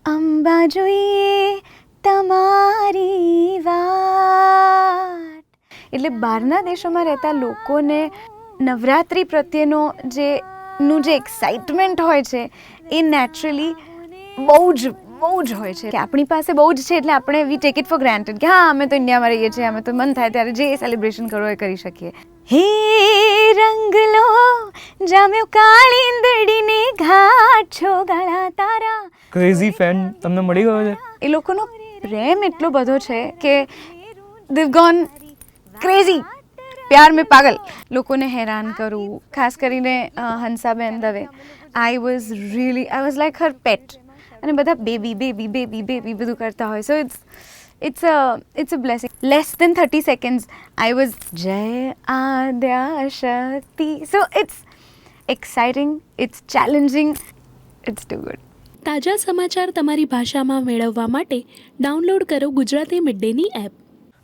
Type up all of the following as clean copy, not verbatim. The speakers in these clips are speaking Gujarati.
અંબા જોઈએ તમારી વાત. એટલે બહારના દેશોમાં રહેતા લોકોને નવરાત્રિ પ્રત્યેનો જે એક્સાઇટમેન્ટ હોય છે એ નેચરલી બહુ જ હોય છે કે આપણી પાસે બહુ જ છે એટલે આપણે we take it four granted કે હા અમે તો ઇન્ડિયામાં રહીએ છીએ, અમે તો મન થાય ત્યારે જે સેલિબ્રેશન કરવો એ કરી શકીએ. હે રંગલો જામ્યો કાળીંદડીને ઘાટ છો ગાળા તારા. ક્રેઝી ફેન તમને મળી ગયો છે? એ લોકોનો પ્રેમ એટલો બધો છે કે they've gone crazy. પ્યાર મેં પાગલ. લોકોને હેરાન કરું, ખાસ કરીને હંસાબેન દવે. આઈ વોઝ લાઈક હર પેટ. અને બધા બેબી બધું કરતા હોય. સો it's a blessing. Less than 30 seconds I was Jai Adya Shakti. So it's exciting, it's challenging, it's too good. તાજા સમાચાર તમારી ભાષામાં મેળવવા માટે ડાઉનલોડ કરો ગુજરાતી મિડ ડેની એપ.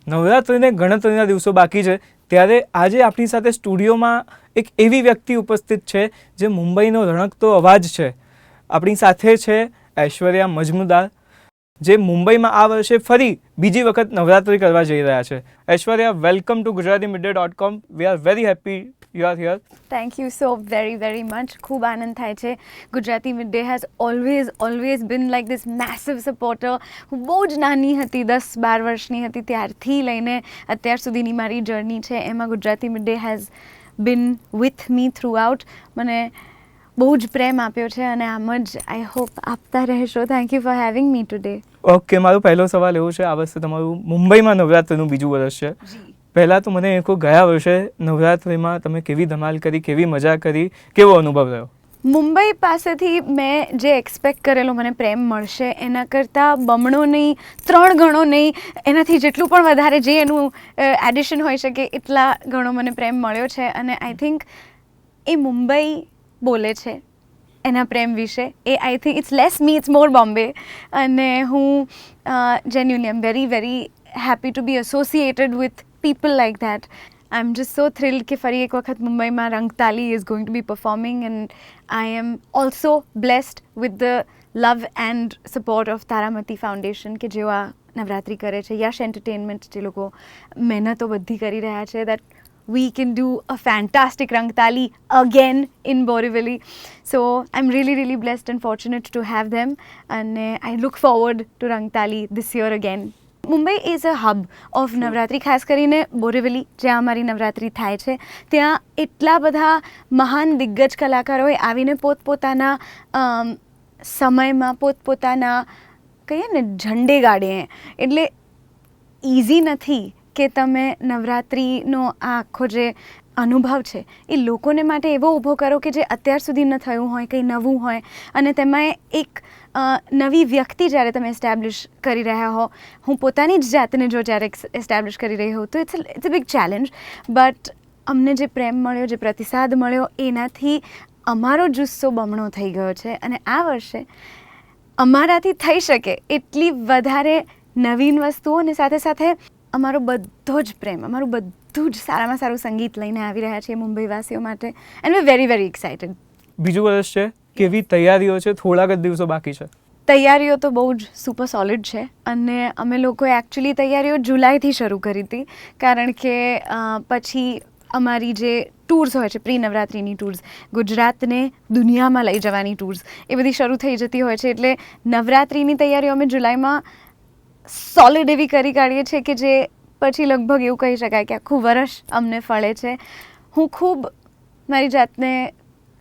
નવરાત્રિને ગણતરીના દિવસો બાકી છે ત્યારે આજે આપણી સાથે સ્ટુડિયોમાં એક એવી વ્યક્તિ ઉપસ્થિત છે જે મુંબઈનો રણકતો અવાજ છે. આપણી સાથે છે ઐશ્વર્યા મજમુદાર, જે મુંબઈમાં આ વર્ષે ફરી બીજી વખત નવરાત્રિ કરવા જઈ રહ્યા છે. Aishwarya, welcome to gujaratiMidday.com. We are very happy you are here. Thank you so very much. ખૂબ આનંદ થાય છે. Gujarati mid day has always bin like this massive supporter. હું બહુ જ નાની હતી, 10-12 વર્ષની હતી ત્યારથી લઈને અત્યાર સુધીની મારી જર્ની છે એમાં Gujarati mid day has been with me through out. મને બહુ જ પ્રેમ આપ્યો છે અને આમ જ આઈ હોપ આપતા રહેશો. Thank you for having me today. Okay, મારો પહેલો સવાલ એવો છે, આ વર્ષે તમારું મુંબઈમાં નવરાત્રિનું બીજું વર્ષ છે. પહેલાં તો મને એ કહો, ગયા વર્ષે નવરાત્રિમાં તમે કેવી ધમાલ કરી, કેવી મજા કરી, કેવો અનુભવ રહ્યો? મુંબઈ પાસેથી મેં જે એક્સપેક્ટ કરેલો મને પ્રેમ મળશે એના કરતાં બમણો નહીં, 3 ગણો નહીં, એનાથી જેટલું પણ વધારે જે એનું એડિશન હોઈ શકે એટલા ઘણો મને પ્રેમ મળ્યો છે. અને આઈ થિંક એ મુંબઈ બોલે છે એના પ્રેમ વિશે. એ I think it's less me, it's more Bombay. અને હું genuinely I am very happy to be associated with people like that. I am just so thrilled કે ફરી એક વખત મુંબઈમાં Rangtaali is going to be performing and I am also blessed with the love and support of Taramati foundation કે જેઓ આ નવરાત્રિ કરે છે. યશ એન્ટરટેનમેન્ટ જે લોકો મહેનતો બધી કરી રહ્યા છે, that we can do a fantastic Rangtali again in Borivali. So I'm really blessed and fortunate to have them, and I look forward to Rangtali this year again. Mumbai is a hub of Navratri. ખાસ કરીને બોરીવલી જ્યાં અમારી નવરાત્રિ થાય છે ત્યાં એટલા બધા મહાન દિગ્ગજ કલાકારોએ આવીને પોતપોતાના સમયમાં પોતપોતાના કહીએ ને ઝંડે ગાડે. એટલે ઇઝી નથી કે તમે નવરાત્રિનો આ આખો જે અનુભવ છે એ લોકોને માટે એવો ઊભો કરો કે જે અત્યાર સુધી ન થયું હોય, કંઈ નવું હોય. અને તેમાં એક નવી વ્યક્તિ જ્યારે તમે એસ્ટાબ્લિશ કરી રહ્યા હો, હું પોતાની જ જાતને જો જ્યારે એસ્ટાબ્લિશ કરી રહી હોઉં તો it's a big challenge. But અમને જે પ્રેમ મળ્યો, જે પ્રતિસાદ મળ્યો એનાથી અમારો જુસ્સો બમણો થઈ ગયો છે. અને આ વર્ષે અમારાથી થઈ શકે એટલી વધારે નવીન વસ્તુઓ અને સાથે સાથે અમારો બધો જ પ્રેમ, અમારું બધું જ સારામાં સારું સંગીત લઈને આવી રહ્યા છીએ મુંબઈવાસીઓ માટે. And we very excited. બીજું વર્ષ છે, કેવી તૈયારીઓ છે? થોડાક જ દિવસો બાકી છે. તૈયારીઓ તો બહુ જ સુપર સોલિડ છે અને અમે લોકોએ એકચ્યુઅલી તૈયારીઓ જુલાઈથી શરૂ કરી હતી, કારણ કે પછી અમારી જે ટૂર્સ હોય છે, પ્રી નવરાત્રિની ટૂર્સ, ગુજરાતને દુનિયામાં લઈ જવાની ટૂર્સ, એ બધી શરૂ થઈ જતી હોય છે. એટલે નવરાત્રિની તૈયારીઓ અમે જુલાઈમાં સોલિડ એવી કરી કાઢીએ છીએ કે જે પછી લગભગ એવું કહી શકાય કે આખું વર્ષ અમને ફળે છે. હું ખૂબ મારી જાતને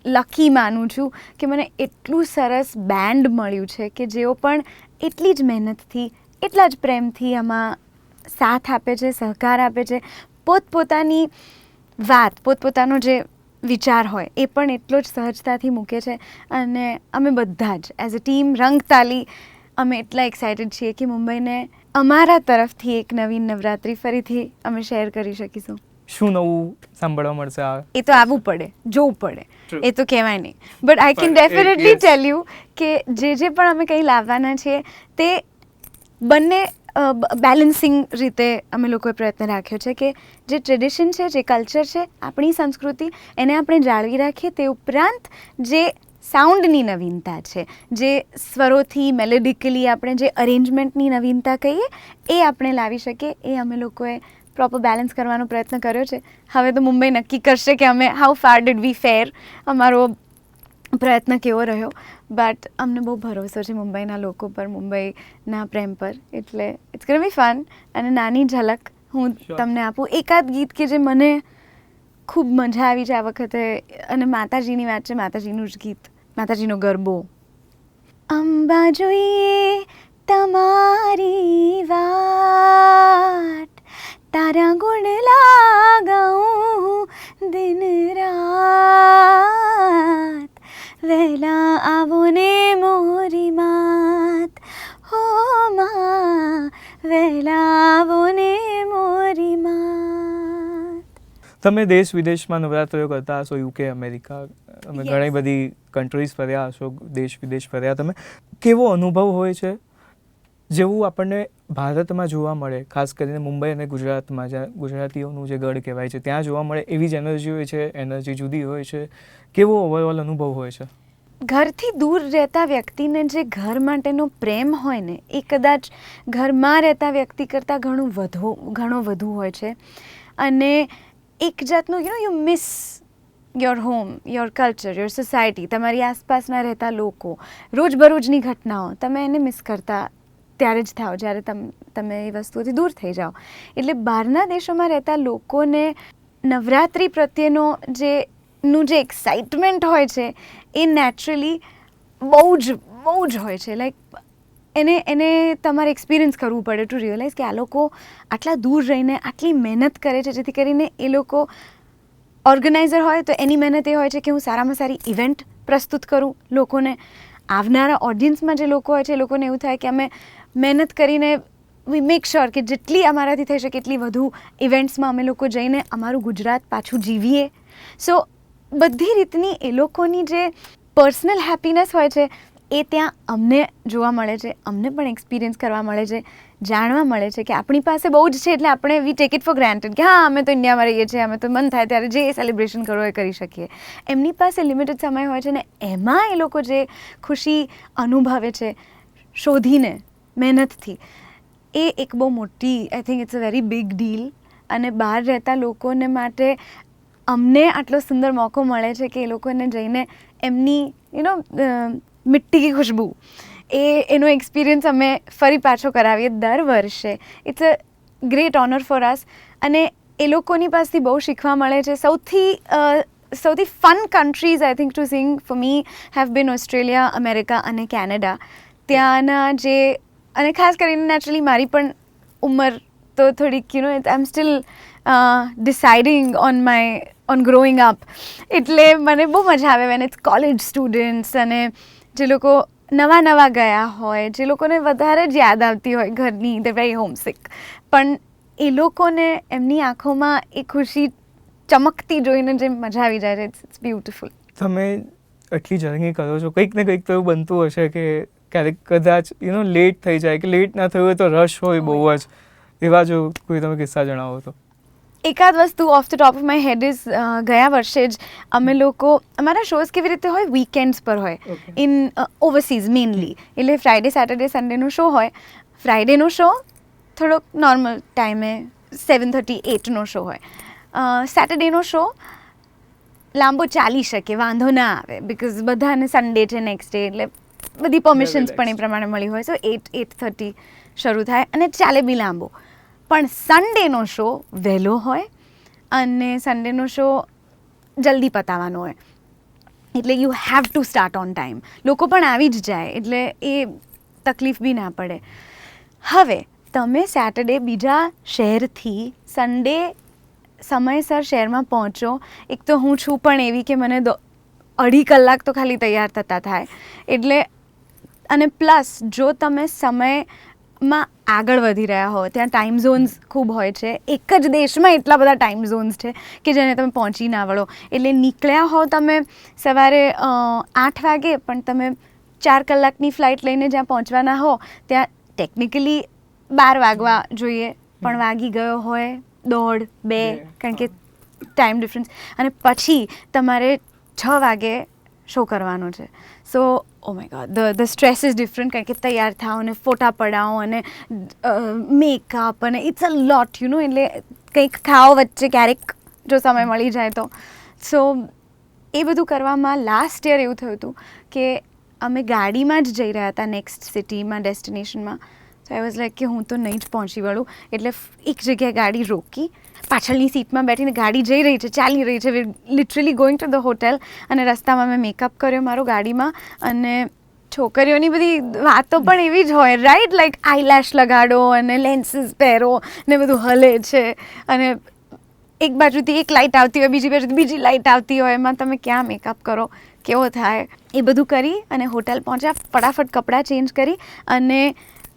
લકી માનું છું કે મને એટલું સરસ બેન્ડ મળ્યું છે કે જેઓ પણ એટલી જ મહેનતથી, એટલા જ પ્રેમથી આમાં સાથ આપે છે, સહકાર આપે છે. પોતપોતાની વાત, પોતપોતાનો જે વિચાર હોય એ પણ એટલો જ સહજતાથી મૂકે છે. અને અમે બધા જ એઝ અ ટીમ રંગતાલી અમે એટલા એક્સાઇટેડ છીએ કે મુંબઈને અમારા તરફથી એક નવીન નવરાત્રિ ફરીથી અમે શેર કરી શકીશું. શું નવું સાંભળવા મળશે? એ તો આવવું પડે, જોવું પડે, એ તો કહેવાય નહીં. But I can definitely tell you કે જે પણ અમે કંઈ લાવવાના છીએ તે બંને બેલેન્સિંગ રીતે અમે લોકોએ પ્રયત્ન રાખ્યો છે કે જે ટ્રેડિશન છે, જે કલ્ચર છે, આપણી સંસ્કૃતિ, એને આપણે જાળવી રાખીએ. તે ઉપરાંત જે સાઉન્ડની નવીનતા છે, જે સ્વરોથી મેલોડિકલી આપણે જે અરેન્જમેન્ટની નવીનતા કહીએ એ આપણે લાવી શકીએ. એ અમે લોકોએ પ્રોપર બેલેન્સ કરવાનો પ્રયત્ન કર્યો છે. હવે તો મુંબઈ નક્કી કરશે કે અમે હાઉ ફાર ડીડ વી ફેર, અમારો પ્રયત્ન કેવો રહ્યો. બટ અમને બહુ ભરોસો છે મુંબઈના લોકો પર, મુંબઈના પ્રેમ પર. એટલે ઇટ્સ ગોના બી ફન. અને નાની ઝલક હું તમને આપું, એકાદ ગીત કે જે મને ખૂબ મજા આવી છે આ વખતે, અને માતાજીની વાત છે, માતાજીનું જ ગીત, માતાજીનો ગરબો. અંબા જોઈએ તમારી વાટ, તારા ગુણ લાગાઉં દિન રાત, વહેલા આવો ને મોરી માત, હો માં વહેલા આવો ને મોરી માત. તમે દેશ વિદેશમાં નવરાત્રિઓ કરતા હશો, યુકે, અમેરિકા, તમે Yes. ઘણી બધી કન્ટ્રીઝ ફર્યા હશો, દેશ વિદેશ ફર્યા. તમે કેવો અનુભવ હોય છે જેવું આપણને ભારતમાં જોવા મળે, ખાસ કરીને મુંબઈ અને ગુજરાતમાં, જ્યાં ગુજરાતીઓનું જે ગઢ કહેવાય છે, ત્યાં જોવા મળે એવી જ એનર્જી હોય છે, એનર્જી જુદી હોય છે? કેવો ઓવરઓલ અનુભવ હોય છે? ઘરથી દૂર રહેતા વ્યક્તિને જે ઘર માટેનો પ્રેમ હોય ને, એ કદાચ ઘરમાં રહેતા વ્યક્તિ કરતાં ઘણો વધુ હોય છે. અને એક જાતનું you miss your home, your culture, your society, તમારી આસપાસના રહેતા લોકો, રોજબરોજની ઘટનાઓ, તમે એને મિસ કરતા ત્યારે જ થાઓ જ્યારે તમે એ વસ્તુઓથી દૂર થઈ જાઓ. એટલે બહારના દેશોમાં રહેતા લોકોને નવરાત્રિ પ્રત્યેનો નું જે એક્સાઇટમેન્ટ હોય છે એ નેચરલી બહુ જ હોય છે. લાઈક એને તમારે એક્સપિરિયન્સ કરવું પડે ટુ રિયલાઇઝ કે આ લોકો આટલા દૂર રહીને આટલી મહેનત કરે છે, જેથી કરીને એ લોકો ઓર્ગેનાઇઝર હોય તો એની મહેનત એ હોય છે કે હું સારામાં સારી ઇવેન્ટ પ્રસ્તુત કરું લોકોને. આવનારા ઓડિયન્સમાં જે લોકો હોય છે એ લોકોને એવું થાય કે અમે મહેનત કરીને વી મેક શ્યોર કે જેટલી અમારાથી થઈ શકે એટલી વધુ ઇવેન્ટ્સમાં અમે લોકો જઈને અમારું ગુજરાત પાછું જીવીએ. સો બધી રીતની એ લોકોની જે પર્સનલ હેપીનેસ હોય છે એ ત્યાં અમને જોવા મળે છે, અમને પણ એક્સપિરિયન્સ કરવા મળે છે, જાણવા મળે છે કે આપણી પાસે બહુ જ છે એટલે આપણે we take it four granted કે હા અમે તો ઇન્ડિયામાં રહીએ છીએ, અમે તો મન થાય ત્યારે જે સેલિબ્રેશન કરવો એ કરી શકીએ. એમની પાસે લિમિટેડ સમય હોય છે ને એમાં એ લોકો જે ખુશી અનુભવે છે શોધીને મહેનતથી, એ એક બહુ મોટી, I think it's a very big deal. અને બહાર રહેતા લોકોને માટે અમને આટલો સુંદર મોકો મળે છે કે એ લોકોને જઈને એમની મિટ્ટી કી ખુશ્બુ એનો એક્સપિરિયન્સ અમે ફરી પાછો કરાવીએ દર વર્ષે. It's a great honour for us. અને એ લોકોની પાસેથી બહુ શીખવા મળે છે. સૌથી fun countries I think to sing for me have been Australia, America અને કેનેડા. ત્યાંના જે, અને ખાસ કરીને નેચરલી મારી પણ ઉંમર તો થોડીક I am still deciding on growing up. એટલે મને બહુ મજા આવે વેન ઇટ્સ કોલેજ સ્ટુડન્ટ્સ અને જે લોકો નવા ગયા હોય, જે લોકોને વધારે જ યાદ આવતી હોય ઘરની, દે વેરી હોમસિક, પણ એ લોકોને એમની આંખોમાં એ ખુશી ચમકતી જોઈને જે મજા આવી જાય છે, ઇટ્સ બ્યુટિફુલ. તમે આટલી જર્ની કરો છો, કંઈક ને કંઈક તો એવું બનતું હશે કે ક્યારેક કદાચ લેટ થઈ જાય, કે લેટ ના થયું હોય તો રશ હોય બહુ જ, એવા જો કોઈ તમે કિસ્સા જણાવો તો. એકાદ વસ્તુ off the top of my head is, ગયા વર્ષે જ અમે લોકો, અમારા શોઝ કેવી રીતે હોય, વીકેન્ડ્સ પર હોય, ઇન ઓવરસીઝ મેઇનલી. એટલે ફ્રાઇડે, સેટરડે, સન્ડેનો શો હોય. ફ્રાઇડેનો શો થોડોક નોર્મલ ટાઈમે 7:30, 8નો શો હોય. સેટરડેનો શો લાંબો ચાલી શકે, વાંધો ના આવે, બિકોઝ બધાને સન્ડે છે નેક્સ્ટ ડે, એટલે બધી પરમિશન્સ પણ એ પ્રમાણે મળી હોય. સો 8:30 શરૂ થાય અને ચાલે બી લાંબો. પણ સન્ડેનો શો વહેલો હોય અને સન્ડેનો શો જલ્દી પતાવવાનો હોય, એટલે you have to start on time. લોકો પણ આવી જ જાય, એટલે એ તકલીફ બી ના પડે. હવે તમે સેટરડે બીજા શહેરથી સન્ડે સમયસર શહેરમાં પહોંચો. એક તો હું છું પણ એવી કે મને 2.5 કલાક તો ખાલી તૈયાર થતા થાય. એટલે અને પ્લસ જો તમે સમયમાં આગળ વધી રહ્યા હો, ત્યાં ટાઈમ ઝોન્સ ખૂબ હોય છે. એક જ દેશમાં એટલા બધા ટાઈમ ઝોન્સ છે કે જેને તમે પહોંચી ના વળો. એટલે નીકળ્યા હો તમે સવારે 8 વાગે, પણ તમે 4 કલાકની ફ્લાઇટ લઈને જ્યાં પહોંચવાના હો ત્યાં ટેકનિકલી 12 વાગવા જોઈએ, પણ વાગી ગયો હોય 1:30, 2, કારણ કે ટાઈમ ડિફરન્સ. અને પછી તમારે 6 વાગે શો કરવાનો છે. So oh my God the stress is different, કારણ કે તૈયાર થાઓ અને ફોટા પડાવો અને મેકઅપ અને ઇટ્સ અ લોટ એટલે કંઈક ખાઓ વચ્ચે ક્યારેક જો સમય મળી જાય તો. સો એ બધું કરવામાં લાસ્ટ યર એવું થયું હતું કે અમે ગાડીમાં જ જઈ રહ્યા હતા નેક્સ્ટ સિટીમાં ડેસ્ટિનેશનમાં. સો આઈ વોઝ લાઈક કે હું તો નહીં જ પહોંચી વળું, એટલે એક જગ્યાએ ગાડી રોકી, પાછળની સીટમાં બેઠીને ગાડી જઈ રહી છે, ચાલી રહી છે, literally going to the hotel, અને રસ્તામાં મેં મેકઅપ કર્યો મારો ગાડીમાં. અને છોકરીઓની બધી વાતો પણ એવી જ હોય રાઈટ, લાઈક આઈલેશ લગાડો અને લેન્સીસ પહેરો ને બધું હલે છે, અને એક બાજુથી એક લાઇટ આવતી હોય, બીજી બાજુથી બીજી લાઇટ આવતી હોય, એમાં તમે ક્યાં મેકઅપ કરો, કેવો થાય. એ બધું કરી અને હોટલ પહોંચ્યા, ફટાફટ કપડાં ચેન્જ કરી, અને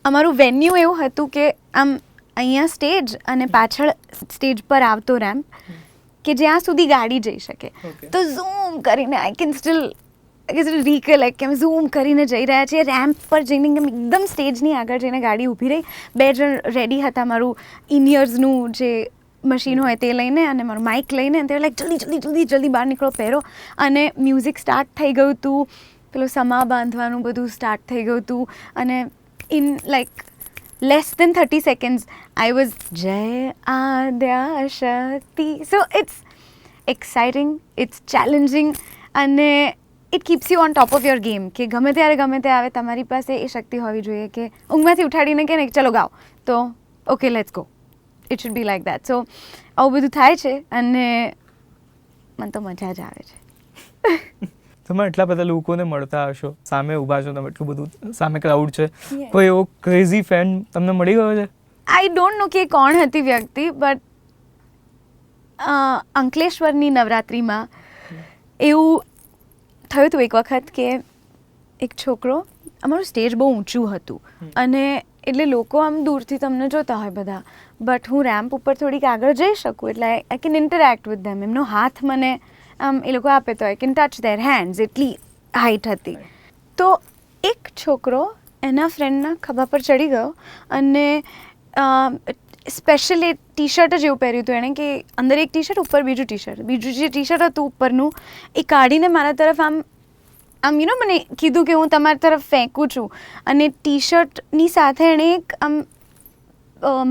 અમારું વેન્યુ એવું હતું કે આમ અહીંયા સ્ટેજ અને પાછળ સ્ટેજ પર આવતો રેમ્પ કે જ્યાં સુધી ગાડી જઈ શકે. તો ઝૂમ કરીને આઈ કેન સ્ટીલ રિકલેક્ટ કે અમે ઝૂમ કરીને જઈ રહ્યા છીએ રેમ્પ પર જઈને, એકદમ સ્ટેજની આગળ જઈને ગાડી ઊભી રહી, 2 જણ રેડી હતા મારું ઇનયર્સનું જે મશીન હોય તે લઈને અને મારું માઇક લઈને, અને તે લાઈક જલ્દી બહાર નીકળો, પહેરો. અને મ્યુઝિક સ્ટાર્ટ થઈ ગયું હતું, પેલું સમા બાંધવાનું બધું સ્ટાર્ટ થઈ ગયું હતું, અને in like less than 30 seconds I was Jai Adya Shakti. So it's exciting, it's challenging, and it keeps you on top of your game કે ગમે ત્યારે આવે તમારી પાસે એ શક્તિ હોવી જોઈએ કે ઊંઘમાંથી ઉઠાડીને કે નહીં ચલો ગાઓ, તો okay let's go. It should be like that. સો આવું બધું થાય છે અને મને તો મજા જ આવે છે. તમે એટલા બધા લોકોને મળતા હશો, સામે ઊભા છો તમે, એટલું બધું સામે ક્રાઉડ છે, કોઈ એવો ક્રેઝી ફેન તમને મળી ગયો છે? આઈ ડોન્ટ નો કે કોણ હતી વ્યક્તિ, બટ અંકલેશ્વરની નવરાત્રિમાં એવું થયું હતું એક વખત કે એક છોકરો, અમારું સ્ટેજ બહુ ઊંચું હતું અને એટલે લોકો આમ દૂરથી તમને જોતા હોય બધા, બટ હું રેમ્પ ઉપર થોડીક આગળ જઈ શકું એટલે I can interact with them. એમનો હાથ મને આમ એ લોકો આપે તો I can touch there hands, એટલી હાઈટ હતી. તો એક છોકરો એના ફ્રેન્ડના ખભા પર ચડી ગયો અને સ્પેશિયલ એ ટી શર્ટ જ એવું પહેર્યું હતું એણે કે અંદર એક ટી શર્ટ, ઉપર બીજું ટી શર્ટ, બીજું જે ટી શર્ટ હતું ઉપરનું એ કાઢીને મારા તરફ આમ મને કીધું કે હું તમારી તરફ ફેંકું છું. અને ટી શર્ટની સાથે એણે એક આમ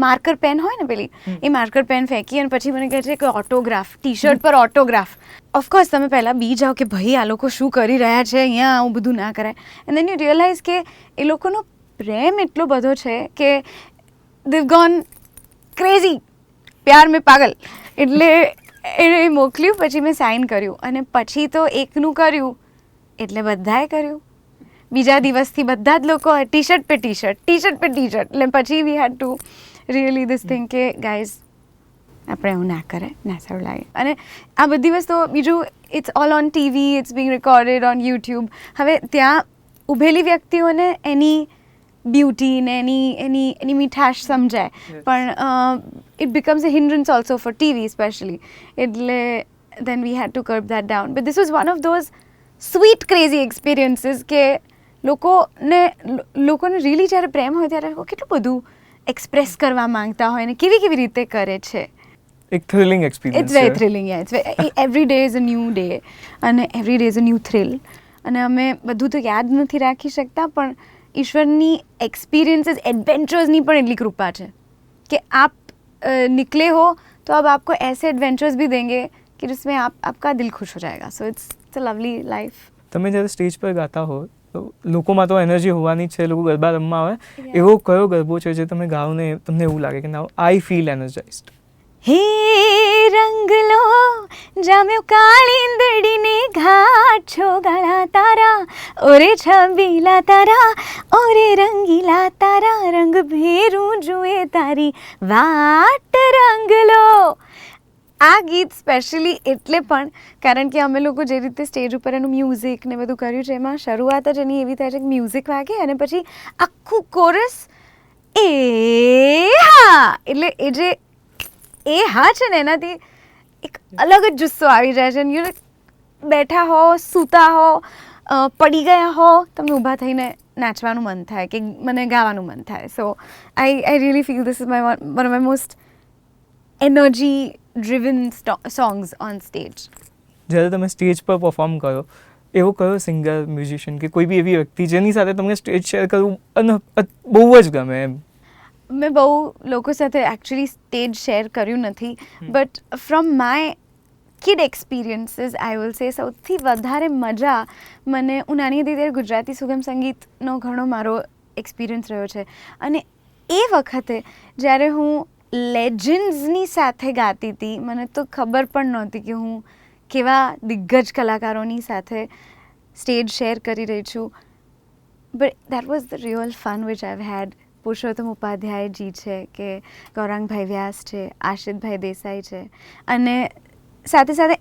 માર્કર પેન હોય ને પેલી, એ માર્કર પેન ફેંકી અને પછી મને કહે છે કે ઓટોગ્રાફ, ટી શર્ટ પર ઓટોગ્રાફ. ઓફકોર્સ તમે પહેલાં બી જાઓ કે ભાઈ આ લોકો શું કરી રહ્યા છે અહીંયા, આવું બધું ના કરાય. એન્ડ દેન યુ રિયલાઇઝ કે એ લોકોનો પ્રેમ એટલો બધો છે કે they've gone crazy, પ્યાર મેં પાગલ. એટલે એણે મોકલ્યું, પછી મેં સાઇન કર્યું, અને પછી તો એકનું કર્યું એટલે બધાએ કર્યું. બીજા દિવસથી બધા જ લોકો T shirt pay T shirt, T shirt pay T shirt. એટલે પછી વી હેડ ટુ રિયલી ધીસ થિંગ કે ગાઈઝ આપણે એવું ના કરે, ના સારું લાગે. અને આ બધી વસ્તુઓ, બીજું it's all on TV, it's being recorded on YouTube. હવે ત્યાં ઊભેલી વ્યક્તિઓને એની બ્યુટી ને એની મીઠાશ સમજાય, પણ it becomes a hindrance also for TV specially. એટલે then we had to curb that down. But this was one of those sweet crazy experiences કે લોકોને રીલી જ્યારે પ્રેમ હોય ત્યારે લોકો કેટલું બધું એક્સપ્રેસ કરવા માંગતા હોય ને કેવી રીતે કરે છે. એક thrilling experience. It's very thrilling. Every day is a new day અને every day is a new thrill. અને અમે બધું તો યાદ નથી રાખી શકતા, પણ ઈશ્વરની એક્સપિરિયન્સીસ, એડવેન્ચર્સની પણ એટલી કૃપા છે કે આપ निकले हो तो अब आपको ऐसे एडवेंचर्स भी देंगे कि जिसमें आपका दिल खुश हो जाएगा. So it's a lovely life. તમે જ્યારે સ્ટેજ પર ગાતા હો તો લોકોમાં તો એનર્જી હોવાની જ છે, લોકો ગરબા રમવા આવે, એવો કયો ગરબો છે જે તમે ગાઓ ને તમને એવું લાગે કે નાઉ આઈ ફીલ એનર્જાઇઝ્ડ? હે રંગ લો જામ્યો કાળીંદડીને ઘાટ છો ગાળા તારા, ઓરે છબીલા તારા, ઓરે રંગીલા તારા, રંગ ભેરું જુએ તારી વાટ રંગ લો. આ ગીત સ્પેશિયલી એટલે પણ કારણ કે અમે લોકો જે રીતે સ્ટેજ ઉપર એનું મ્યુઝિક ને બધું કર્યું છે, એમાં શરૂઆત જ એની એવી થાય છે કે મ્યુઝિક વાગે અને પછી આખું કોરસ એ હા, એટલે એ જે એ હા છે ને એનાથી એક અલગ જ જુસ્સો આવી જાય છે. યુ બેઠા હો, સૂતા હો, પડી ગયા હો, તમને ઊભા થઈને નાચવાનું મન થાય કે મને ગાવાનું મન થાય. So I really feel this is my one of my most energy driven songs on stage. જ્યારે તમે સ્ટેજ પર પરફોર્મ કરો, એવો કયો સિંગર મ્યુઝિશિયન કે કોઈ બી એવી વ્યક્તિ જેની સાથે તમને સ્ટેજ શેર કરવું અને બહુ જ ગમે એમ? મેં બહુ લોકો સાથે એકચ્યુઅલી સ્ટેજ શેર કર્યું નથી, but from my kid experiences I will સે સૌથી વધારે મજા મને, હું નાની હતી ત્યારે ગુજરાતી સુગમ સંગીતનો ઘણો મારો એક્સપિરિયન્સ રહ્યો છે, અને એ વખતે જ્યારે હું લેજન્ડ્સની સાથે ગાતી હતી, મને તો ખબર પણ નહોતી કે હું કેવા દિગ્ગજ કલાકારોની સાથે સ્ટેજ શેર કરી રહી છું, but that was the real fun which I've had. Purushottam Upadhyayji છે, કે ગૌરાંગભાઈ વ્યાસ છે, આશિતભાઈ દેસાઈ છે, અને સાથે સાથે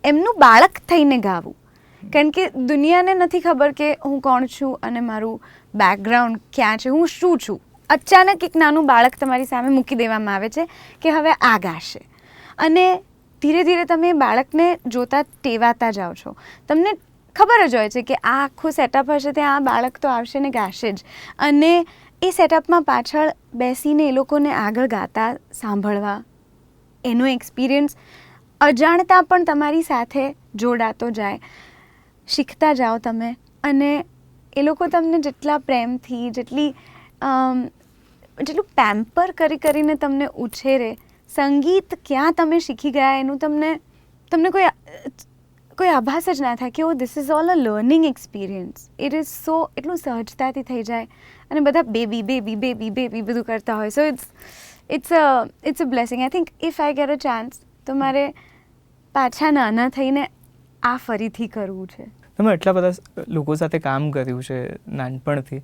એમનું બાળક થઈને ગાવું, કારણ કે દુનિયાને નથી ખબર કે હું કોણ છું અને મારું બેકગ્રાઉન્ડ ક્યાં છે, હું શું છું. અચાનક એક નાનું બાળક તમારી સામે મૂકી દેવામાં આવે છે કે હવે આ ગાશે, અને ધીરે ધીરે તમે એ બાળકને જોતા ટેવાતા જાઓ છો. તમને ખબર જ હોય છે કે આ આખું સેટઅપ હશે, ત્યાં આ બાળક તો આવશે ને ગાશે જ, અને એ સેટઅપમાં પાછળ બેસીને એ લોકોને આગળ ગાતા સાંભળવા, એનો એક્સપિરિયન્સ અજાણતા પણ તમારી સાથે જોડાતો જાય, શીખતા જાઓ તમે, અને એ લોકો તમને જેટલા પ્રેમથી, જેટલું પેમ્પર કરીને તમને ઉછેરે, સંગીત ક્યાં તમે શીખી ગયા એનું તમને કોઈ આભાસ જ ના થાય કે oh this is all a learning experience. It is so, એટલું સહજતાથી થઈ જાય, અને બધા બેબી બધું કરતા હોય. So it's a blessing. I think if I get a chance તો મારે પાછા નાના થઈને આ ફરીથી કરવું છે. તમે એટલા બધા લોકો સાથે કામ કર્યું છે નાનપણથી,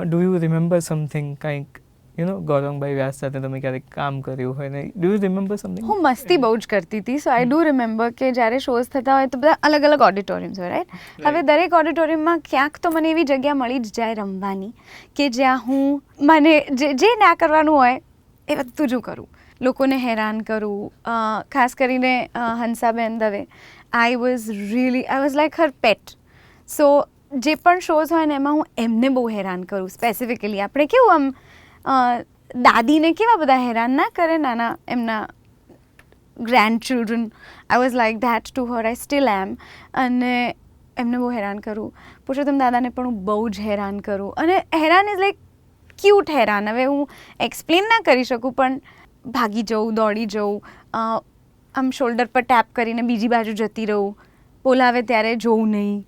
ડુ યુ રિમેમ્બર સમથિંગ, કંઈક ગૌરંગભાઈ વ્યાસ સાથે તમે ક્યારેક કામ કર્યું હોય ને, ડુ યુ રિમેમ્બર સમથિંગ? હું મસ્તી બહુ જ કરતી હતી, સો આઈ ડુ રિમેમ્બર કે જ્યારે શોઝ થતા હોય તો બધા અલગ અલગ ઓડિટોરિયમ્સ હોય, રાઈટ? હવે દરેક ઓડિટોરિયમમાં ક્યાંક તો મને એવી જગ્યા મળી જ જાય રમવાની, કે જ્યાં હું મને જે ના કરવાનું હોય એ બધું જ કરું, લોકોને હેરાન કરું. ખાસ કરીને હંસાબેન દવે, આઈ વોઝ લાઈક હર પેટ. સો જે પણ શોઝ હોય ને એમાં હું એમને બહુ હેરાન કરું સ્પેસિફિકલી. આપણે કેવું દાદીને કેવા બધા હેરાન ના કરે નાના એમના grandchildren, I was like that to her, I still am. અને એમને બહુ હેરાન કરું. પુરુષોત્તમ દાદાને પણ હું બહુ જ હેરાન કરું, અને હેરાન ઇઝ લાઈક ક્યુટ હેરાન. હવે હું એક્સપ્લેન ના કરી શકું, પણ ભાગી જવું, દોડી જવું, આમ શોલ્ડર પર ટેપ કરીને બીજી બાજુ જતી રહું, બોલાવે ત્યારે જોવું નહીં,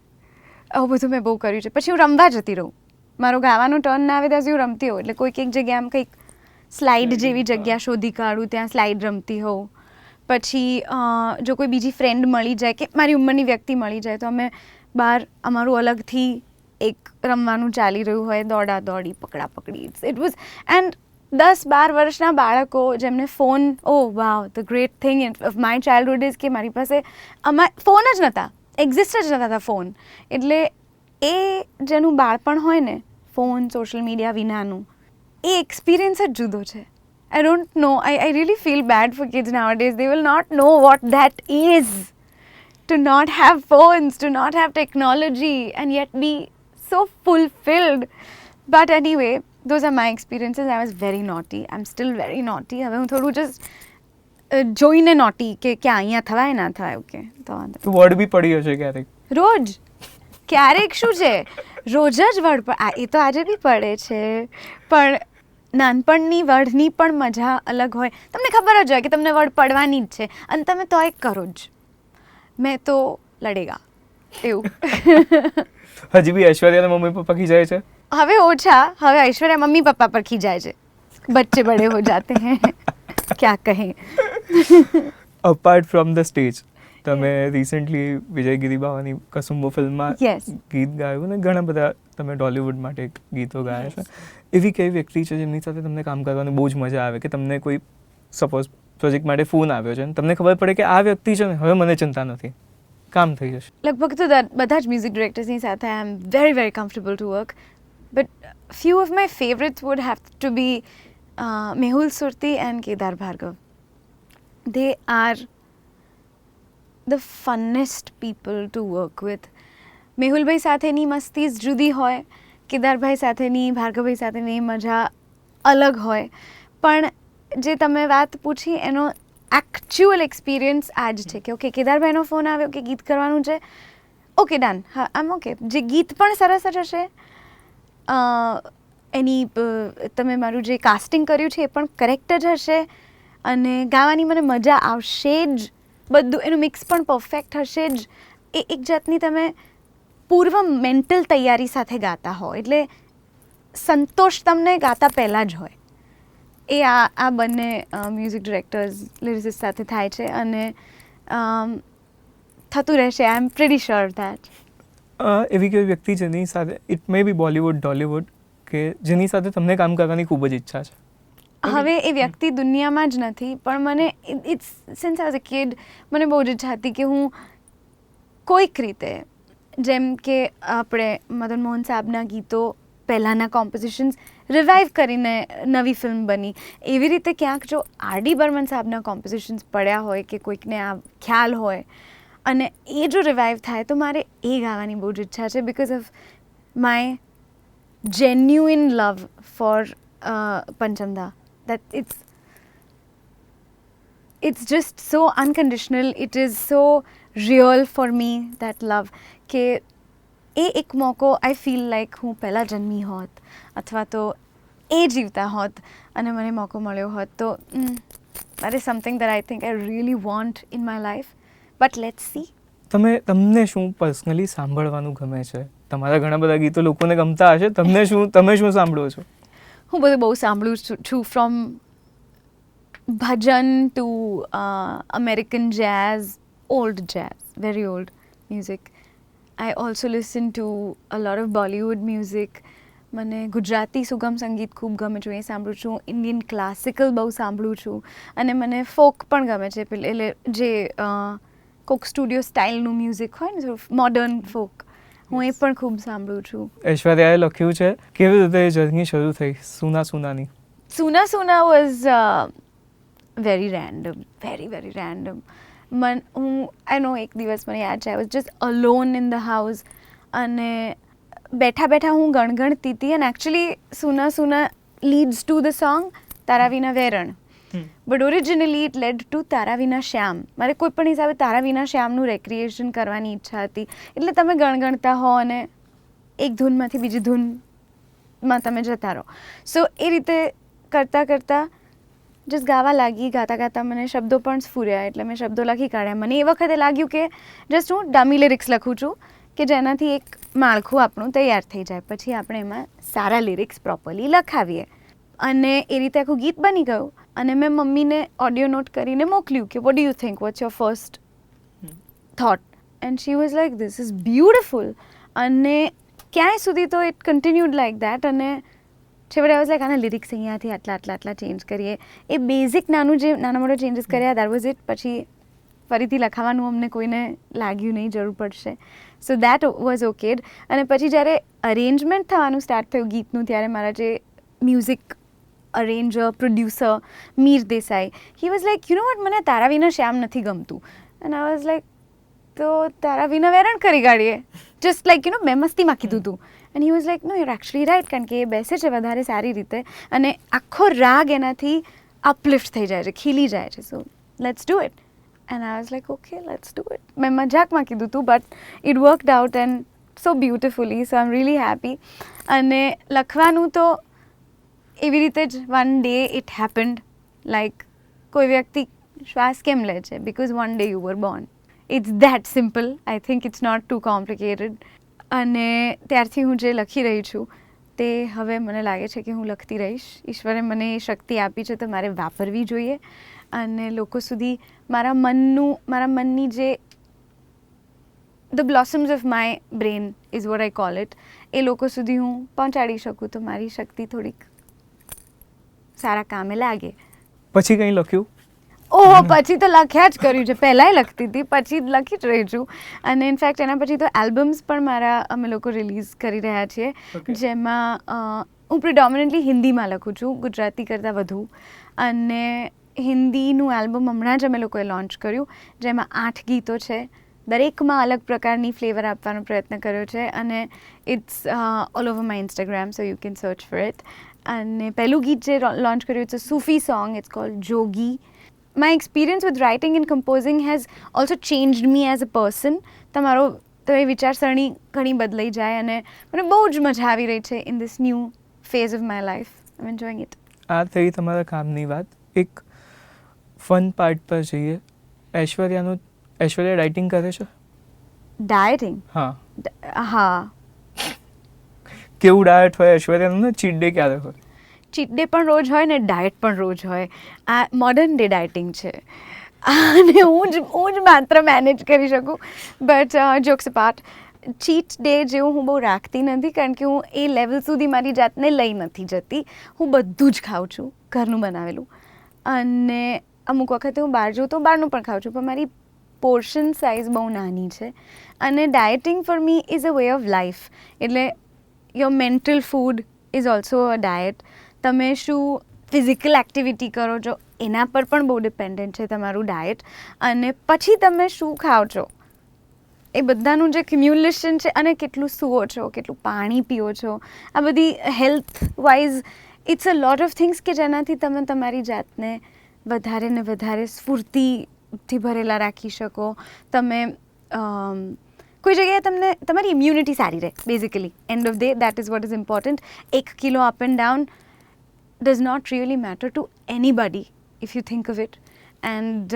આવું બધું મેં બહુ કર્યું છે. પછી હું રમવા જતી રહું, મારો ગાવાનો ટર્ન ના આવે ત્યાં સુધી હું રમતી હોઉં, એટલે કોઈક એક જગ્યા આમ કંઈક સ્લાઇડ જેવી જગ્યા શોધી કાઢું, ત્યાં સ્લાઇડ રમતી હોઉં. પછી જો કોઈ બીજી ફ્રેન્ડ મળી જાય કે મારી ઉંમરની વ્યક્તિ મળી જાય તો અમે બહાર અમારું અલગથી એક રમવાનું ચાલી રહ્યું હોય, દોડા દોડી, પકડા પકડી. ઇટ વોઝ, એન્ડ 10-12 વર્ષના બાળકો જેમને phone, oh wow, the great thing of my childhood is કે મારી પાસે ફોન જ નહોતા, એક્ઝિસ્ટ જ નહોતા ફોન. એટલે એ જેનું બાળપણ હોય ને ફોન, સોશિયલ મીડિયા વિનાનું, એ એક્સપિરિયન્સ જ જુદો છે. I don't know. I really feel bad for kids nowadays. They will not know what that is. To not have phones, to not have technology, and yet be so fulfilled. But anyway, those are my experiences. I was very naughty. I'm still very naughty. હવે હું થોડું just જોઈને naughty કે ક્યાં અહીંયા થવાય ના થવાય, ઓકે તો વાંધો. તું વર્ડ બી પડી હશે ક્યારેક? રોજ. ક્યારેક શું છે, રોજ જ વર્ડ એ તો આજે બી પડે છે, પણ નાનપણની વર્ડની પણ મજા અલગ હોય. તમને ખબર જ હોય કે તમને વર્ડ પડવાની જ છે, અને તમે તોય કરો જ. મેં તો લડેગા એવું. હજી બી ઐશ્વર્યાના મમ્મી પપ્પા ખીજાય છે? હવે ઓછા, હવે ઐશ્વર્યા મમ્મી પપ્પા પર ખીજાય છે. બચ્ચે બડે હો જાતે હૈ, ક્યા કહે. અપાર્ટ ફ્રોમ ધ સ્ટેજ, તમે રિસેન્ટલી વિજય ગિરીબાવાની કસુંબો ફિલ્મમાં ગીત ગાયું ને ઘણા બધા તમે ડોલિવૂડ માટે ગીતો ગાયા છે. એવી કઈ વ્યક્તિ છે જેમની સાથે તમને કામ કરવાની બહુ જ મજા આવે, કે તમને કોઈ સપોઝ પ્રોજેક્ટ માટે ફોન આવ્યો છે અને તમને ખબર પડે કે આ વ્યક્તિ છે ને હવે મને ચિંતા નથી, કામ થઈ જશે? લગભગ તો બધા જ મ્યુઝિક ડિરેક્ટર્સની સાથે I am very very comfortable to work, but few of my favourites would have to be Mehul Surti and Kedar Bhargav. They are the funnest people to work with. મેહુલભાઈ સાથેની મસ્તી જ જુદી હોય, કેદારભાઈ સાથેની, ભાર્ગવભાઈ સાથેની મજા અલગ હોય. પણ જે તમે વાત પૂછી એનો એકચ્યુઅલ એક્સપિરિયન્સ આ જ છે કે ઓકે કેદારભાઈનો ફોન આવ્યો કે ગીત કરવાનું છે, ઓકે ડન, હા આમ ઓકે. જે ગીત પણ સરસ જ હશે, તમે મારું જે કાસ્ટિંગ કર્યું છે એ પણ કરેક્ટ જ હશે, અને ગાવાની મને મજા આવશે જ, બધું એનું મિક્સ પણ પરફેક્ટ હશે જ. એ એક જાતની તમે પૂર્વ મેન્ટલ તૈયારી સાથે ગાતા હો, એટલે સંતોષ તમને ગાતા પહેલાં જ હોય. એ આ બંને મ્યુઝિક ડિરેક્ટર્સ લિરિસિસ્ટ સાથે થાય છે, અને થતું રહેશે. આઈ એમ પ્રિટી શ્યોર ધેટ. એવી કોઈ વ્યક્તિ જેની સાથે, ઇટ મે બી બોલિવૂડ, ટોલિવૂડ, કે જેની સાથે તમને કામ કરવાની ખૂબ જ ઈચ્છા છે? હવે એ વ્યક્તિ દુનિયામાં જ નથી, પણ મને it's since I was a kid મને બહુ જ ઈચ્છા હતી કે હું કોઈક રીતે, જેમ કે આપણે મદન મોહન સાહેબના ગીતો પહેલાંના કોમ્પોઝિશન્સ રિવાઇવ કરીને નવી ફિલ્મ બની, એવી રીતે ક્યાંક જો આર.ડી. બર્મન સાહેબના કોમ્પોઝિશન્સ પડ્યા હોય કે કોઈકને આ ખ્યાલ હોય અને એ જો રિવાઇવ થાય તો મારે એ ગાવાની બહુ જ ઈચ્છા છે, because of my genuine love for પંચમદા. That it's just so unconditional, it is so real for me, that love, કે એ એક મોકો આઈ ફીલ લાઈક હું પહેલાં જન્મી હોત અથવા તો એ જીવતા હોત અને મને મોકો મળ્યો હોત, તો that is something that I think I really want in my life, but let's see. તમને શું પર્સનલી સાંભળવાનું ગમે છે? તમારા ઘણા બધા ગીતો લોકોને ગમતા હશે, તમે શું સાંભળો છો? હું બધું બહુ સાંભળું છું, from bhajan to American jazz, old jazz, very old music. I also listen to a lot of Bollywood music. મને ગુજરાતી સુગમ સંગીત ખૂબ ગમે છે, એ સાંભળું છું. ઇન્ડિયન ક્લાસિકલ બહુ સાંભળું છું, અને મને ફોક પણ ગમે છે, એટલે જે કોક સ્ટુડિયો સ્ટાઇલનું મ્યુઝિક હોય ને, મોડર્ન ફોક, હું એ પણ ખૂબ સાંભળું છું. ઐશ્વર્યાએ લખ્યું છે, કેવી રીતે જર્ની શરૂ થઈ સુના સુનાની? Suna Suna was very random, very very random. I know, એક દિવસ મને યાદ છે, I was just alone in the house, અને બેઠા બેઠા હું ગણગણતી હતી, અને actually Suna Suna leads to the song તારા વિના વેરણ, but originally it led to તારા વિના શ્યામ. મારે કોઈ પણ હિસાબે તારા વિના શ્યામનું રેક્રિએશન કરવાની ઈચ્છા હતી. એટલે તમે ગણગણતા હો અને એક ધૂનમાંથી બીજી ધૂનમાં તમે જતા રહો. સો એ રીતે કરતાં કરતાં જસ્ટ ગાવા લાગી. ગાતા ગાતા મને શબ્દો પણ સ્ફુર્યા, એટલે મેં શબ્દો લખી કાઢ્યા. મને એ વખતે લાગ્યું કે જસ્ટ હું ડમી લિરિક્સ લખું છું, કે જેનાથી એક માળખું આપણું તૈયાર થઈ જાય, પછી આપણે એમાં સારા લિરિક્સ પ્રોપરલી લખાવીએ. અને એ રીતે આખું ગીત બની ગયું, અને મેં મમ્મીને ઓડિયો નોટ કરીને મોકલ્યું કે what do you think, what's your first thought? And she was like, this is beautiful. અને ક્યાંય સુધી તો ઇટ કન્ટિન્યુડ લાઈક દેટ, અને છેવટે આઈ વોઝ લાઈક, આના લિરિક્સ અહીંયાથી આટલા ચેન્જ કરીએ. એ બેઝિક નાના મોટા ચેન્જીસ કર્યા, દેટ વોઝ ઇટ. પછી ફરીથી લખાવાનું અમને કોઈને લાગ્યું નહીં જરૂર પડશે, સો દેટ વોઝ ઓકેડ. અને પછી જ્યારે અરેન્જમેન્ટ થવાનું સ્ટાર્ટ થયું ગીતનું, ત્યારે મારા જે music arranger, producer Mir Desai, he was like, you know what, મને તારા વિના શ્યામ નથી ગમતું. એન્ડ આઈ વોઝ લાઈક, તો તારા વિના વેરણ કરી કાઢીએ, જસ્ટ લાઈક મેં મસ્તીમાં કીધું હતું. And he was like, no, you're actually right, કારણ કે એ બેસે છે વધારે સારી રીતે, અને આખો રાગ એનાથી અપલિફ્ટ થઈ જાય છે, ખીલી જાય છે. So let's do it. And I was like, okay, let's do it. મેં મજાકમાં કીધું હતું, but it worked out and so beautifully, so I am really happy. અને લખવાનું તો એવી રીતે જ one day it happened. Like કોઈ વ્યક્તિ શ્વાસ કેમ લે છે? Because one day you were born. It's that simple. I think it's not too complicated. અને ત્યારથી હું જે લખી રહી છું તે હવે મને લાગે છે કે હું લખતી રહીશ. ઈશ્વરે મને એ શક્તિ આપી છે, તો મારે વાપરવી જોઈએ, અને લોકો સુધી મારા મનની જે the blossoms of my brain is what I call it, એ લોકો સુધી હું પહોંચાડી શકું, તો મારી શક્તિ થોડીક સારા કામે લાગે. પછી કંઈ લખ્યું? ઓહો, પછી તો લખ્યા જ કર્યું છે. પહેલાંય લખતી હતી, પછી લખી જ રહી છું. અને ઇનફેક્ટ એના પછી તો એલ્બમ્સ પણ અમે લોકો રિલીઝ કરી રહ્યા છીએ, જેમાં હું પ્રિડોમિનન્ટલી હિન્દીમાં લખું છું, ગુજરાતી કરતાં વધુ. અને હિન્દીનું એલ્બમ હમણાં જ અમે લોકોએ લોન્ચ કર્યું, જેમાં 8 ગીતો છે. દરેકમાં અલગ પ્રકારની ફ્લેવર આપવાનો પ્રયત્ન કર્યો છે, અને it's all over my Instagram, so you can search for it. અને પહેલું ગીત જે લોન્ચ કર્યું છે સૂફી song, it's called Jogi. My experience with writing and composing has also changed me as a person. તમારો તો એ વિચારસરણી ઘણી બદલાઈ જાય અને મને બહુ જ મજા આવી રહી છે in this new phase of my life. I am enjoying it. આ થઈ તમારા કામની વાત. એક ફન પાર્ટ પર જઈએ. ઐશ્વર્યા ડાયટિંગ કરે છે? ડાયટિંગ? હા. હા. કેવું ડાયટ હોય ઐશ્વર્યાનું ને? ચીટ ડે ક્યારે હોય? ચીટ ડે પણ રોજ હોય ને ડાયટ પણ રોજ હોય. આ મોડર્ન ડે ડાયટિંગ છે અને હું જ માત્ર મેનેજ કરી શકું. But jokes apart, cheat day જેવું હું બહુ રાખતી નથી કારણ કે હું એ લેવલ સુધી મારી જાતને લઈ નથી જતી. હું બધું જ ખાઉં છું ઘરનું બનાવેલું, અને અમુક વખતે હું બહાર જાઉં તો બહારનું પણ ખાઉં છું, પણ મારી પોર્શન સાઇઝ બહુ નાની છે. અને dieting for me is a way of life. એટલે your mental food is also a diet. તમે શું ફિઝિકલ એક્ટિવિટી કરો છો એના પર પણ બહુ ડિપેન્ડન્ટ છે તમારું ડાયટ. અને પછી તમે શું ખાઓ છો એ બધાનું જે ક્યુમ્યુલેશન છે, અને કેટલું સૂવો છો, કેટલું પાણી પીઓ છો, આ બધી health wise it's a lot of things કે જેનાથી તમે તમારી જાતને વધારે ને વધારે સ્ફૂર્તિથી ભરેલા રાખી શકો. તમે કોઈ જગ્યાએ તમને તમારી ઇમ્યુનિટી સારી રહે. Basically end of day that is what is important. 1 kilo up and down does not really matter to anybody if you think of it, and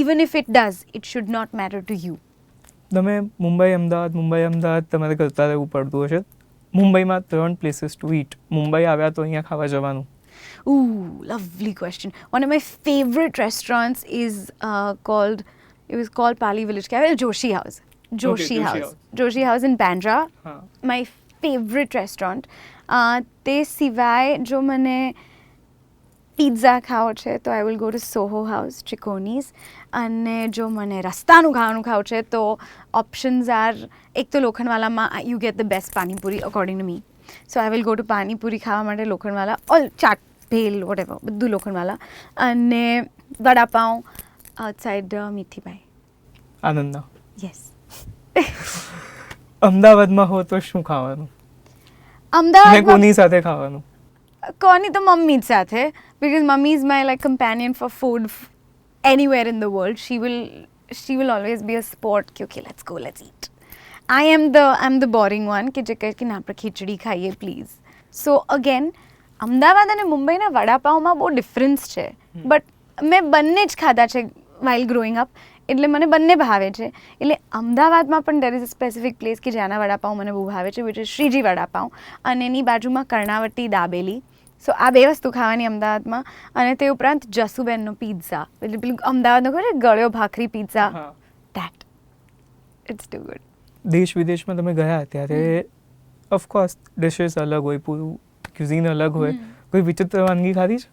even if it does, it should not matter to you. તમે મુંબઈ અમદાવાદ તમારે કરતા રહેવું પડતું હશે. મુંબઈમાં 3 પ્લેસીસ ટુ ઈટ. મુંબઈ આવ્યા તો અહીંયા ખાવા જવાનું. Ooh, lovely question. One of my favorite restaurants is called Pali Village Cafe, Joshi House. Joshi House. Joshi House in Bandra. હા. My favorite restaurant. તે સિવાય જો મને પિઝા ખાવો છે તો I will go to Soho House, ચિકોનીઝ. અને જો મને રસ્તાનું ખાવાનું ખાવું છે તો ઓપ્શન્સ આર, એક તો લોખંડવાલામાં you get the best panipuri according to me. So I will go to panipuri ખાવા માટે લોખંડવાલા, ઓલ ચાટ, ભેલ, વોટેવર, બધું લોખંડવાલા. અને વડાપાઉં આઉટસાઇડ મીઠીભાઈ. આનંદના. યસ. અમદાવાદમાં હો તો શું ખાવાનું? અને અમદાવાદમાં કોની સાથે ખાવાનું? કોની તો મમ્મી જ સાથે, because mummy is my like companion for food anywhere in the world. She will always be a sport કે okay, let's eat. I'm the boring one કે જે કહે કે ના આપણે ખીચડી ખાઈએ પ્લીઝ. સો અગેન અમદાવાદ અને મુંબઈના વડાપાઉંમાં બહુ ડિફરન્સ છે, બટ મેં બંને જ ખાધા છે while growing up, એટલે મને બંને ભાવે છે. એટલે અમદાવાદમાં પણ there is a specific place કે જ્યાંના વડાપાઉં મને બહુ ભાવે છે, which is શ્રીજી વડાપાઉં, અને એની બાજુમાં કર્ણાવટી દાબેલી. સો આ બે વસ્તુ ખાવાની અમદાવાદમાં. અને તે ઉપરાંત જસુબેનનો પિઝા, એટલે પેલું અમદાવાદનો ખબર છે ગળ્યો ભાખરી પિઝા, હા. That it's too good. દેશ વિદેશમાં તમે ગયા ત્યારે ઓફકોર્સ ડિશિસ અલગ હોય, પૂરું ક્યુઝિન અલગ હોય. કોઈ વિચિત્ર વાનગી ખાધી છે?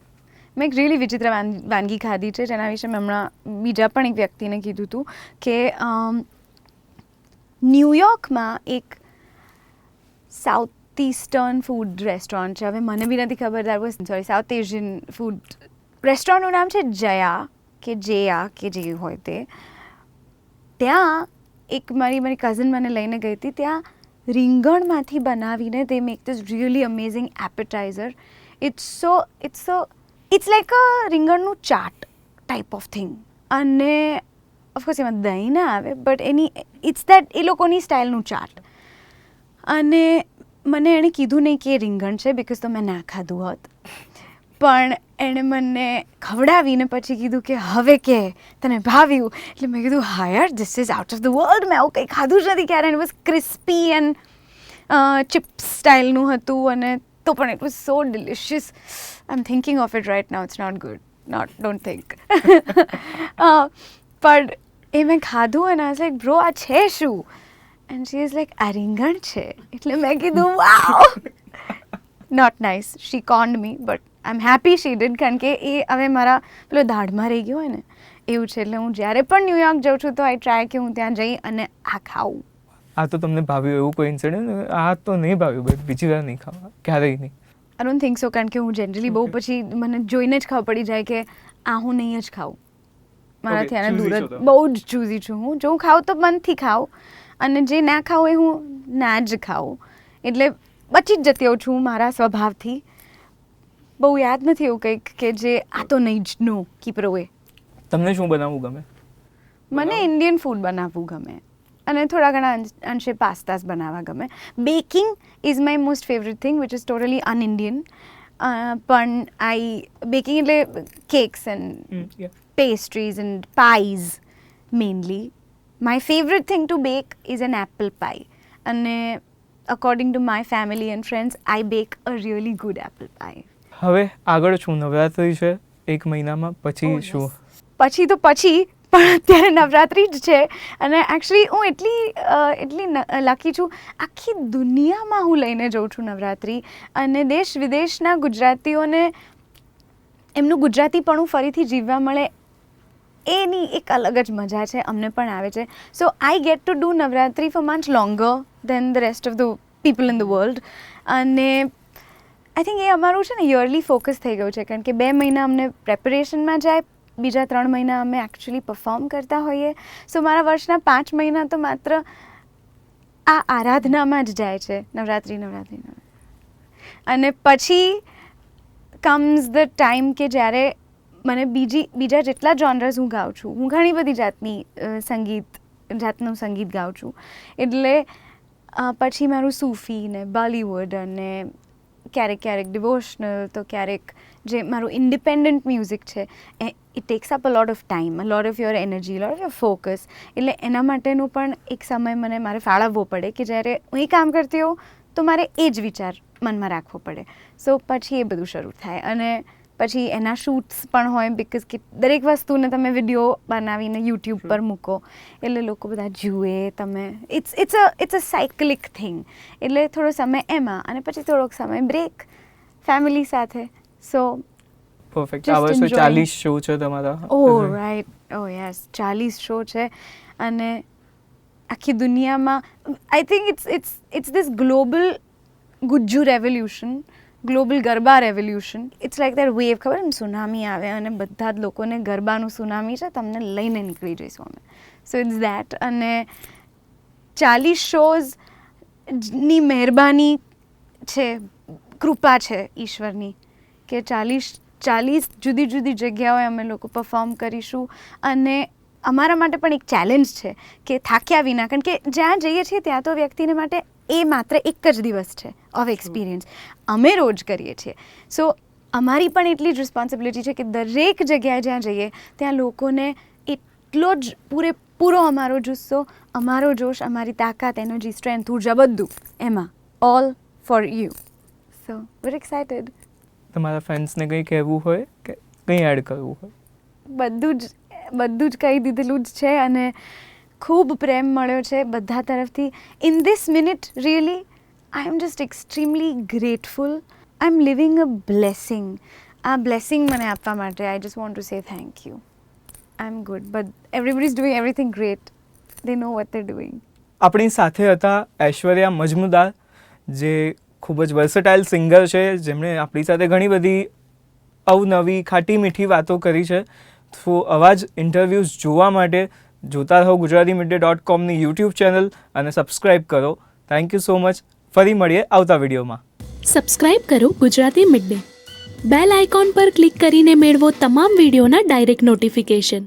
મેં એક રિયલી વિચિત્ર વાનગી ખાધી છે, જેના વિશે મેં હમણાં બીજા પણ એક વ્યક્તિને કીધું હતું કે ન્યૂયોર્કમાં એક સાઉથ ઇસ્ટર્ન ફૂડ રેસ્ટોરન્ટ છે. હવે મને બી નથી ખબર, સાઉથ એશિયન ફૂડ રેસ્ટોરન્ટનું નામ છે જયા કે જેયા કે જે હોય તે. ત્યાં એક મારી કઝિન મને લઈને ગઈ હતી. ત્યાં રીંગણમાંથી બનાવીને they make this really amazing appetizer. It's like a રીંગણનું ચાટ ટાઈપ ઓફ થિંગ. અને ઓફકોર્સ એમાં દહીં ના આવે, બટ એ લોકોની સ્ટાઇલનું ચાટ. અને મને એણે કીધું નહીં કે એ રીંગણ છે, બિકોઝ તો મેં ના ખાધું હોત. પણ એણે મને ખવડાવીને પછી કીધું કે હવે કે તને ભાવ્યું. એટલે મેં કીધું હા યાર, this is out of the world. મેં આવું કંઈ ખાધું જ નથી ક્યારે. And was crispy and chips સ્ટાઇલનું હતું, અને તો પણ it was so delicious. I am thinking of it right now. It's not good, don't think. પણ એ મેં ખાધું અને આઈ વોઝ લાઈક બ્રો આ છે શું? એન્ડ શી ઇઝ લાઈક આ રીંગણ છે. એટલે મેં કીધું wow, not nice. She conned me, but I am happy she did, કારણ કે એ હવે મારા પેલો દાઢમાં રહી ગયો હોય ને એવું છે. એટલે હું જ્યારે પણ ન્યૂયોર્ક જાઉં છું તો આઈ ટ્રાય કે હું ત્યાં જઈ અને આ ખાઉં. આ તો તમને ભાવ્યું એવું કોઈ ઇન્સિડન્ટ? આ તો નહીં ભાવ્યું, બટ બીજી વાર નહીં ખાવા, ક્યારેય નહીં. આઈ ડોન્ટ થિંક સો, કારણ કે હું જનરલી બહુ પછી મને જોઈને જ ખબર પડી જાય કે આ હું નહીં જ ખાઉં. મારાથી આને દૂર જ, બહુ જ ચૂઝી છું હું. જો હું ખાઉં તો મનથી ખાઉં, અને જે ના ખાઉં એ હું ના જ ખાઉં. એટલે બચી જ જતી હોઉં છું મારા સ્વભાવથી. બહુ યાદ નથી એવું કંઈક કે જે આ તો નહીં જ, નો કીપ અવે. તમને શું બનાવવું ગમે? મને ઇન્ડિયન ફૂડ બનાવવું ગમે. અને થોડા ઘણા અંશે પાસ્તાસ બનાવવા ગમે. Baking is my most favourite thing which is totally unIndian. પણ બેકિંગ એટલે cakes and pastries and pies mainly. My favorite thing to bake is an apple pie. And according to my family and friends, I bake a really good apple pie. હવે આગળ શું નવરાત્રી છે 1 મહિનામાં, પછી Oh, yes. શું? પછી પણ અત્યારે નવરાત્રી જ છે. અને એકચ્યુઅલી હું એટલી લકી છું, આખી દુનિયામાં હું લઈને જઉં છું નવરાત્રી, અને દેશ વિદેશના ગુજરાતીઓને એમનું ગુજરાતીપણું ફરીથી જીવવા મળે એની એક અલગ જ મજા છે. અમને પણ આવે છે. So I get to do Navratri for much longer than the rest of the people in the world. અને આઈ થિંક એ અમારું છે ને યરલી ફોકસ થઈ ગયું છે, કારણ કે 2 મહિના અમને પ્રેપરેશનમાં જાય, બીજા 3 મહિના અમે એકચ્યુઅલી પરફોર્મ કરતા હોઈએ. સો મારા વર્ષના 5 મહિના તો માત્ર આ આરાધનામાં જ જાય છે, નવરાત્રી. અને પછી કમ્સ ધ ટાઈમ કે જ્યારે મને બીજા જેટલા જોનર્સ હું ગાઉં છું, હું ઘણી બધી જાતનું સંગીત ગાઉં છું, એટલે પછી મારું સૂફી ને બોલિવૂડ અને ક્યારેક ડિવોશનલ, તો ક્યારેક જે મારું ઇન્ડિપેન્ડન્ટ મ્યુઝિક છે it tax up a lot of time, a lot of your energy, lot of your focus. એટલે એના માટેનું પણ એક સમય મારે ફાળવવો પડે કે જ્યારે હું એ કામ કરતી હોઉં તો મારે એ જ વિચાર મનમાં રાખવો પડે. સો પછી એ બધું શરૂ થાય, અને પછી એના શૂટ્સ પણ હોય, બિકોઝ કે દરેક વસ્તુને તમે વિડીયો બનાવીને યુટ્યુબ પર મૂકો એટલે લોકો બધા જુએ, તમે ઇટ્સ અ સાયકલિક થિંગ. એટલે થોડો સમય એમાં, અને પછી થોડોક સમય બ્રેક ફેમિલી સાથે. સો પરફેક્ટ. Just આ વર્ષે enjoying. 40 શો છે તમારા. રાઈટ, યસ, 40 શો છે. અને આખી દુનિયામાં I think it's this global Gujju revolution, global garba revolution. It's like that wave, ખબર ને, સુનામી આવે અને બધા જ લોકોને ગરબાનું સુનામી છે, તમને લઈને નીકળી જઈશું અમે. So it's that. અને 40 શોઝની મહેરબાની છે, કૃપા છે ઈશ્વરની, કે 40 જુદી જુદી જગ્યાઓએ અમે લોકો પરફોર્મ કરીશું. અને અમારા માટે પણ એક ચેલેન્જ છે કે થાક્યા વિના, કારણ કે જ્યાં જઈએ છીએ ત્યાં તો વ્યક્તિને માટે એ માત્ર એક જ દિવસ છે ઓફ એક્સપિરિયન્સ. અમે રોજ કરીએ છીએ. સો અમારી પણ એટલી જ રિસ્પોન્સિબિલિટી છે કે દરેક જગ્યાએ જ્યાં જઈએ ત્યાં લોકોને એટલો જ પૂરેપૂરો અમારો જુસ્સો, અમારો જોશ, અમારી તાકાત, એનર્જી, સ્ટ્રેન્થ, ઉર્જા, બધું એમાં, all for you. So very excited. તમારા ફેન્સને કંઈ કહેવું હોય કે કંઈ એડ કરવું હોય? બધું જ કહી દીધેલું જ છે. અને ખૂબ પ્રેમ મળ્યો છે બધા તરફથી. In this minute really I am just extremely grateful. I am living a blessing. આ બ્લેસિંગ મને આપવા માટે I just want to say thank you. I am good, but everybody is doing everything great. They know what they doing. આપણી સાથે હતા ઐશ્વર્યા મજમુદાર, જે ખૂબ જ વર્સટાઇલ સિંગર છે, જેમણે આપણી સાથે ઘણી બધી અવનવી ખાટી મીઠી વાતો કરી છે. તો આવા જ ઇન્ટરવ્યૂઝ જોવા માટે જોતા રહો gujaratimiddle.comની યુટ્યુબ ચેનલ અને સબસ્ક્રાઈબ કરો. Thank you so much. ફરી મળીએ આવતા વિડીયોમાં. સબસ્ક્રાઇબ કરો Gujarati mid day. Bell icon પર ક્લિક કરીને મેળવો તમામ વિડીયોના ડાયરેક્ટ નોટિફિકેશન.